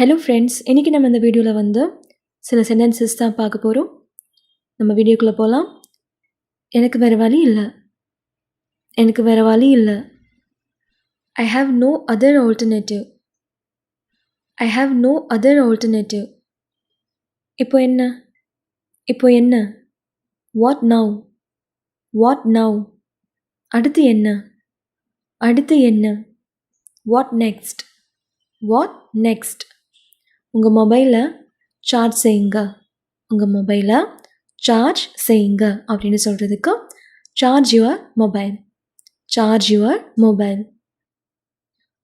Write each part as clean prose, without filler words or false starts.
Hello friends, இன்றைக்கி நம்ம இந்த வீடியோவில் வந்து சில சென்டென்சஸ் தான் பார்க்க போகிறோம். நம்ம வீடியோக்குள்ளே போகலாம். எனக்கு வேறு வழி இல்லை. எனக்கு வேறு வழி இல்லை. I have no other alternative. I have no other alternative. இப்போ என்ன? இப்போ என்ன? What now? What now? அடுத்து என்ன? அடுத்து என்ன? What next? What next? உங்கள் மொபைலை சார்ஜ் செய்யுங்க. உங்கள் மொபைலை சார்ஜ் செய்யுங்க அப்படின்னு சொல்கிறதுக்கு charge your mobile. Charge your mobile.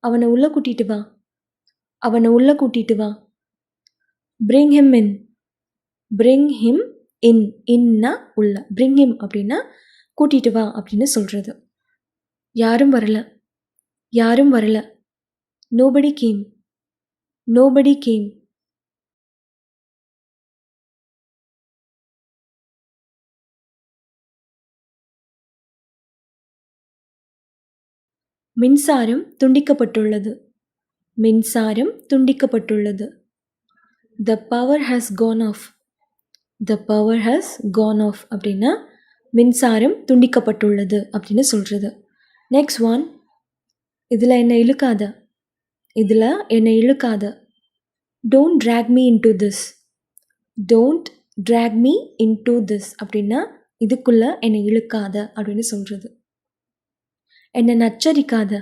அவனை உள்ளே கூட்டிகிட்டு வா. அவனை உள்ளே கூட்டிகிட்டு வா. Bring him in. Bring him in. இன்னா உள்ள. பிரிங் ஹிம் அப்படின்னா கூட்டிகிட்டு வா அப்படின்னு சொல்கிறது. யாரும் வரல. யாரும் வரல. Nobody game. Nobody game. மின்சாரம் துண்டிக்கப்பட்டுள்ளது. மின்சாரம் துண்டிக்கப்பட்டுள்ளது. The power has gone off. The power has gone off அப்படின்னா மின்சாரம் துண்டிக்கப்பட்டுள்ளது அப்படின்னு சொல்கிறது. நெக்ஸ்ட் ஒன், இதில் என்னை இழுக்காத. இதில் என்னை இழுக்காத. Don't drag me into this. Don't drag me into this அப்படின்னா இதுக்குள்ளே என்னை இழுக்காத அப்படின்னு சொல்கிறது. என்னை நச்சரிக்காத.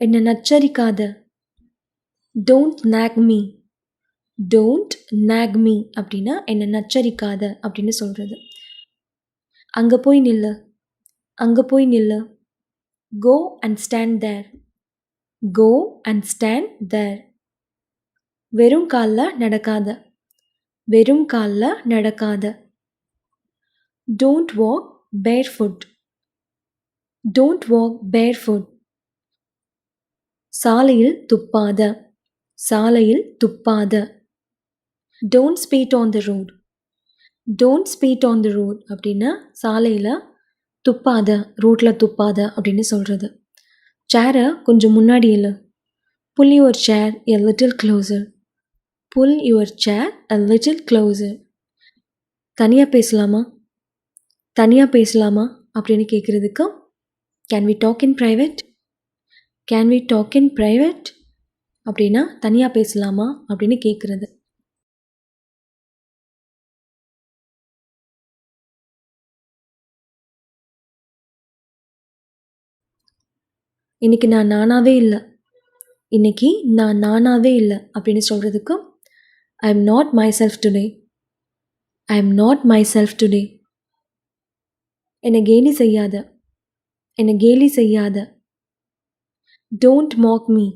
என்னை நச்சரிக்காத. Don't nag me. Don't nag me அப்படின்னா என்னை நச்சரிக்காத அப்படின்னு சொல்கிறது. அங்கே போய் நில்லு. அங்கே போய் நில்லு. Go and stand there. Go and stand there. வெறும் காலில் நடக்காத. வெறும் காலில் நடக்காத. Don't walk barefoot. Don't walk barefoot. சாலையில் துப்பாத. சாலையில் துப்பாத. Don't spit on the road. Don't spit on the road அப்படின்னா சாலையில் துப்பாத, ரோட்டில் துப்பாத அப்படின்னு சொல்கிறது. சேரை கொஞ்சம் முன்னாடி இல்லை. Pull your chair a little closer. Pull your chair a little closer. தனியாக பேசலாமா? தனியாக பேசலாமா அப்படின்னு கேட்குறதுக்கு can we talk in private. Can we talk in private அப்படின்னா தனியாக பேசலாமா அப்படின்னு கேட்குறது. இன்றைக்கி நான் நானாகவே இல்லை. இன்றைக்கி நான் நானாகவே இல்லை அப்படின்னு சொல்கிறதுக்கு I am not my self today. I am not my self today. என்னை கேலி செய்யாத. என்னை கேலி செய்யாத. Don't Mach me.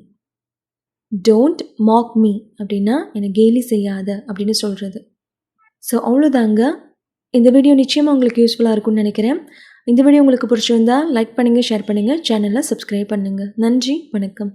Don't Mach me அப்படின்னா என்னை கேலி செய்யாத அப்படின்னு சொல்கிறது. ஸோ அவ்வளோதாங்க. இந்த வீடியோ நிச்சயமாக உங்களுக்கு யூஸ்ஃபுல்லாக இருக்கும்னு நினைக்கிறேன். இந்த வீடியோ உங்களுக்கு பிடிச்சிருந்தா லைக் பண்ணுங்கள், ஷேர் பண்ணுங்கள், சேனலை சப்ஸ்கிரைப் பண்ணுங்கள். நன்றி, வணக்கம்.